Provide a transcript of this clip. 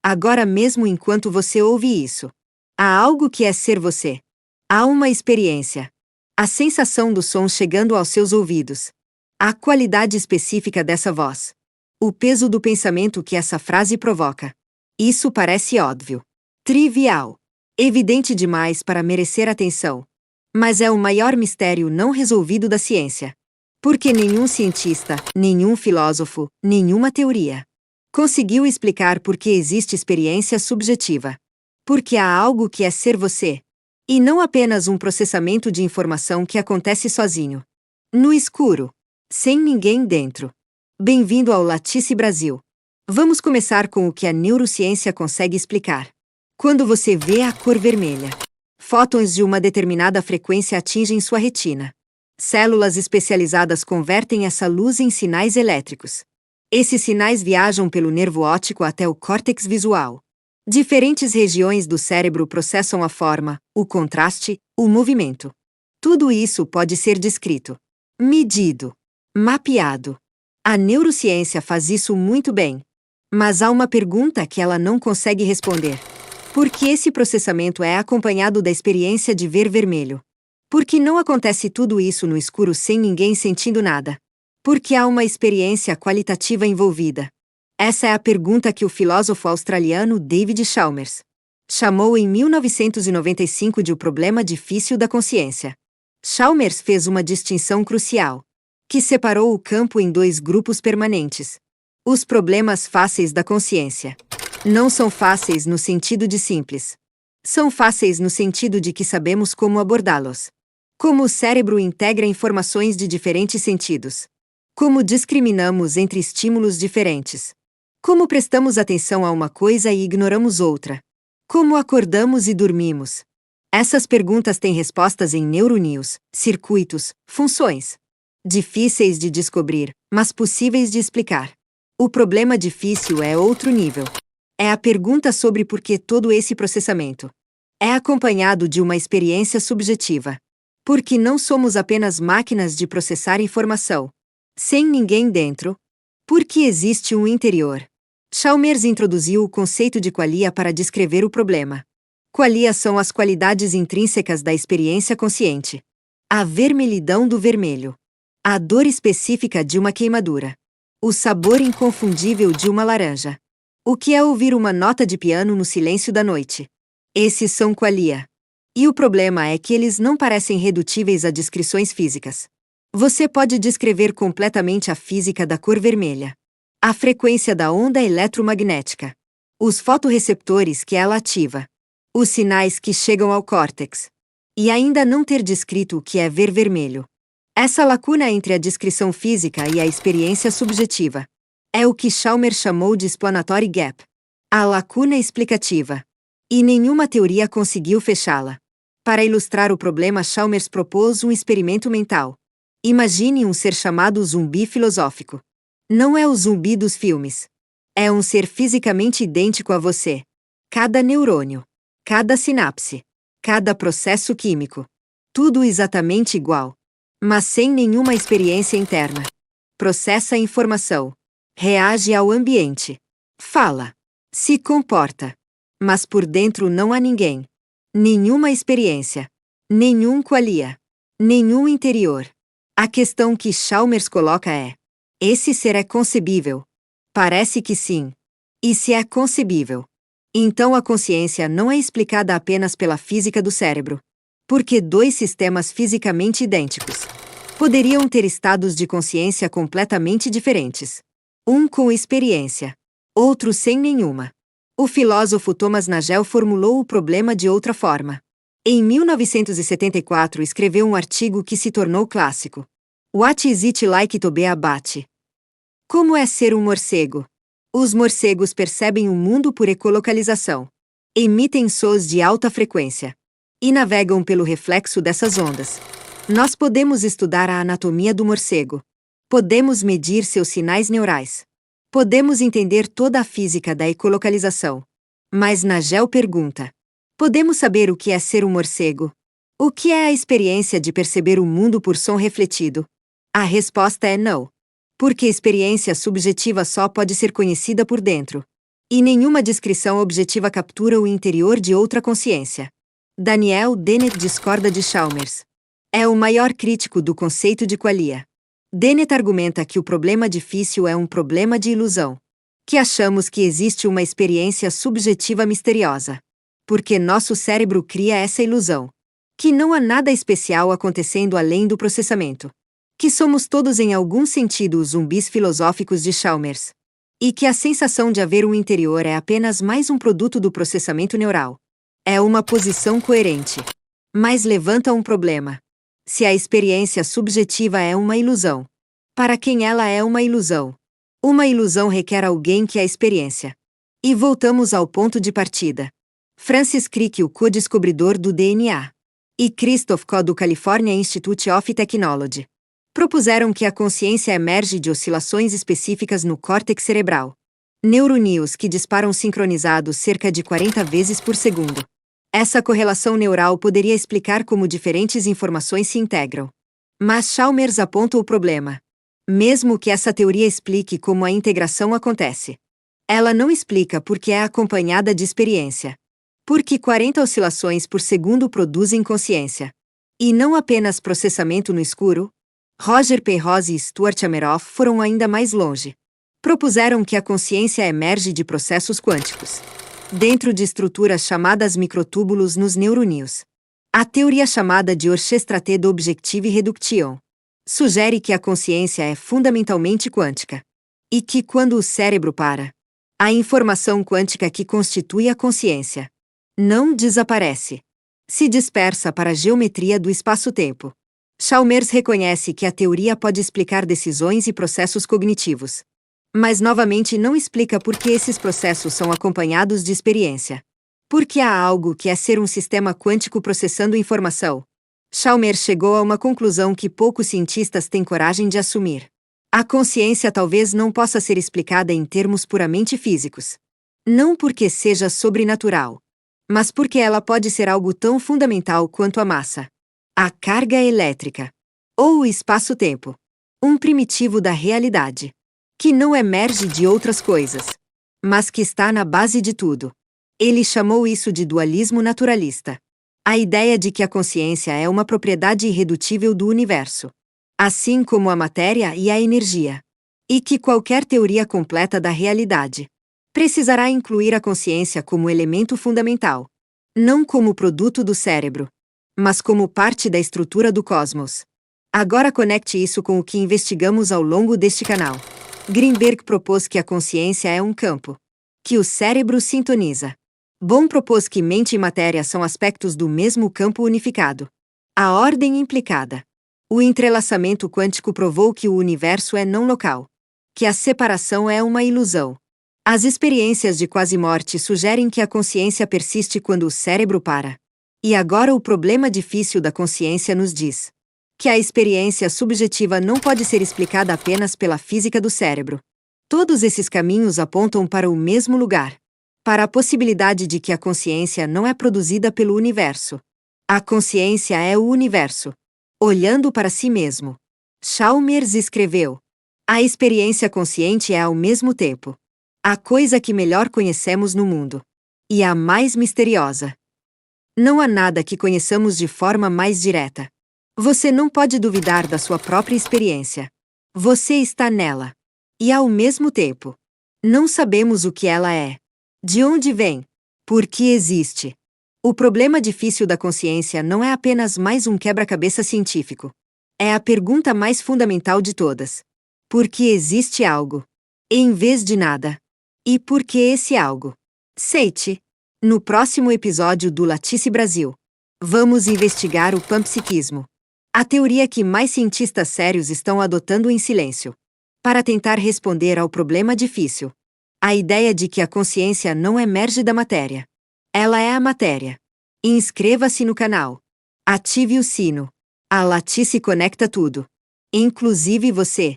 agora mesmo enquanto você ouve isso. Há algo que é ser você. Há uma experiência. A sensação do som chegando aos seus ouvidos. A qualidade específica dessa voz. O peso do pensamento que essa frase provoca. Isso parece óbvio. Trivial. Evidente demais para merecer atenção. Mas é o maior mistério não resolvido da ciência. Porque nenhum cientista, nenhum filósofo, nenhuma teoria conseguiu explicar por que existe experiência subjetiva. Porque há algo que é ser você. E não apenas um processamento de informação que acontece sozinho. No escuro. Sem ninguém dentro. Bem-vindo ao Latice Brasil. Vamos começar com o que a neurociência consegue explicar. Quando você vê a cor vermelha, fótons de uma determinada frequência atingem sua retina. Células especializadas convertem essa luz em sinais elétricos. Esses sinais viajam pelo nervo óptico até o córtex visual. Diferentes regiões do cérebro processam a forma, o contraste, o movimento. Tudo isso pode ser descrito, medido, mapeado. A neurociência faz isso muito bem. Mas há uma pergunta que ela não consegue responder. Por que esse processamento é acompanhado da experiência de ver vermelho? Por que não acontece tudo isso no escuro sem ninguém sentindo nada? Por que há uma experiência qualitativa envolvida? Essa é a pergunta que o filósofo australiano David Chalmers chamou em 1995 de o problema difícil da consciência. Chalmers fez uma distinção crucial, que separou o campo em dois grupos permanentes. Os problemas fáceis da consciência. Não são fáceis no sentido de simples. São fáceis no sentido de que sabemos como abordá-los. Como o cérebro integra informações de diferentes sentidos. Como discriminamos entre estímulos diferentes. Como prestamos atenção a uma coisa e ignoramos outra. Como acordamos e dormimos. Essas perguntas têm respostas em neuronews, circuitos, funções. Difíceis de descobrir, mas possíveis de explicar. O problema difícil é outro nível. É a pergunta sobre por que todo esse processamento é acompanhado de uma experiência subjetiva. Porque não somos apenas máquinas de processar informação, sem ninguém dentro. Porque existe um interior. Chalmers introduziu o conceito de qualia para descrever o problema. Qualia são as qualidades intrínsecas da experiência consciente. A vermelhidão do vermelho. A dor específica de uma queimadura. O sabor inconfundível de uma laranja. O que é ouvir uma nota de piano no silêncio da noite? Esses são qualia. E o problema é que eles não parecem redutíveis a descrições físicas. Você pode descrever completamente a física da cor vermelha. A frequência da onda eletromagnética. Os fotorreceptores que ela ativa. Os sinais que chegam ao córtex. E ainda não ter descrito o que é ver vermelho. Essa lacuna entre a descrição física e a experiência subjetiva é o que Chalmers chamou de explanatory gap. A lacuna explicativa. E nenhuma teoria conseguiu fechá-la. Para ilustrar o problema, Chalmers propôs um experimento mental. Imagine um ser chamado zumbi filosófico. Não é o zumbi dos filmes. É um ser fisicamente idêntico a você. Cada neurônio, cada sinapse, cada processo químico. Tudo exatamente igual. Mas sem nenhuma experiência interna. Processa a informação. Reage ao ambiente. Fala. Se comporta. Mas por dentro não há ninguém. Nenhuma experiência. Nenhum qualia. Nenhum interior. A questão que Chalmers coloca é: esse ser é concebível? Parece que sim. E se é concebível? Então a consciência não é explicada apenas pela física do cérebro. Porque dois sistemas fisicamente idênticos poderiam ter estados de consciência completamente diferentes. Um com experiência, outro sem nenhuma. O filósofo Thomas Nagel formulou o problema de outra forma. Em 1974 escreveu um artigo que se tornou clássico. What is it like to be a bat? Como é ser um morcego? Os morcegos percebem o mundo por ecolocalização. Emitem sons de alta frequência. E navegam pelo reflexo dessas ondas. Nós podemos estudar a anatomia do morcego. Podemos medir seus sinais neurais. Podemos entender toda a física da ecolocalização. Mas Nagel pergunta: podemos saber o que é ser um morcego? O que é a experiência de perceber o mundo por som refletido? A resposta é não. Porque experiência subjetiva só pode ser conhecida por dentro. E nenhuma descrição objetiva captura o interior de outra consciência. Daniel Dennett discorda de Chalmers. É o maior crítico do conceito de qualia. Dennett argumenta que o problema difícil é um problema de ilusão. Que achamos que existe uma experiência subjetiva misteriosa. Porque nosso cérebro cria essa ilusão. Que não há nada especial acontecendo além do processamento. Que somos todos em algum sentido os zumbis filosóficos de Chalmers. E que a sensação de haver um interior é apenas mais um produto do processamento neural. É uma posição coerente. Mas levanta um problema. Se a experiência subjetiva é uma ilusão, para quem ela é uma ilusão? Uma ilusão requer alguém que a experiência. E voltamos ao ponto de partida. Francis Crick, o co-descobridor do DNA, e Christoph Koh do California Institute of Technology, propuseram que a consciência emerge de oscilações específicas no córtex cerebral. Neuroníons que disparam sincronizados cerca de 40 vezes por segundo. Essa correlação neural poderia explicar como diferentes informações se integram. Mas Chalmers aponta o problema. Mesmo que essa teoria explique como a integração acontece, ela não explica porque é acompanhada de experiência. Porque 40 oscilações por segundo produzem consciência. E não apenas processamento no escuro? Roger Penrose e Stuart Hameroff foram ainda mais longe. Propuseram que a consciência emerge de processos quânticos, dentro de estruturas chamadas microtúbulos nos neuroníons. A teoria chamada de Orchestraté d'Objective Reduction sugere que a consciência é fundamentalmente quântica. E que quando o cérebro para, a informação quântica que constitui a consciência não desaparece. Se dispersa para a geometria do espaço-tempo. Chalmers reconhece que a teoria pode explicar decisões e processos cognitivos. Mas novamente não explica por que esses processos são acompanhados de experiência. Porque há algo que é ser um sistema quântico processando informação. Chalmers chegou a uma conclusão que poucos cientistas têm coragem de assumir. A consciência talvez não possa ser explicada em termos puramente físicos. Não porque seja sobrenatural, mas porque ela pode ser algo tão fundamental quanto a massa, a carga elétrica, ou o espaço-tempo. Um primitivo da realidade, que não emerge de outras coisas, mas que está na base de tudo. Ele chamou isso de dualismo naturalista. A ideia de que a consciência é uma propriedade irredutível do universo, assim como a matéria e a energia. E que qualquer teoria completa da realidade precisará incluir a consciência como elemento fundamental, não como produto do cérebro, mas como parte da estrutura do cosmos. Agora conecte isso com o que investigamos ao longo deste canal. Greenberg propôs que a consciência é um campo que o cérebro sintoniza. Bohm propôs que mente e matéria são aspectos do mesmo campo unificado. A ordem implicada. O entrelaçamento quântico provou que o universo é não local, que a separação é uma ilusão. As experiências de quase-morte sugerem que a consciência persiste quando o cérebro para. E agora o problema difícil da consciência nos diz que a experiência subjetiva não pode ser explicada apenas pela física do cérebro. Todos esses caminhos apontam para o mesmo lugar, para a possibilidade de que a consciência não é produzida pelo universo. A consciência é o universo, olhando para si mesmo. Chalmers escreveu: a experiência consciente é ao mesmo tempo a coisa que melhor conhecemos no mundo e a mais misteriosa. Não há nada que conheçamos de forma mais direta. Você não pode duvidar da sua própria experiência. Você está nela. E ao mesmo tempo, não sabemos o que ela é. De onde vem? Por que existe? O problema difícil da consciência não é apenas mais um quebra-cabeça científico. É a pergunta mais fundamental de todas. Por que existe algo, em vez de nada? E por que esse algo? Seite. No próximo episódio do Latice Brasil, vamos investigar o panpsiquismo, a teoria que mais cientistas sérios estão adotando em silêncio, para tentar responder ao problema difícil. A ideia de que a consciência não emerge da matéria. Ela é a matéria. Inscreva-se no canal. Ative o sino. A Latice conecta tudo, inclusive você.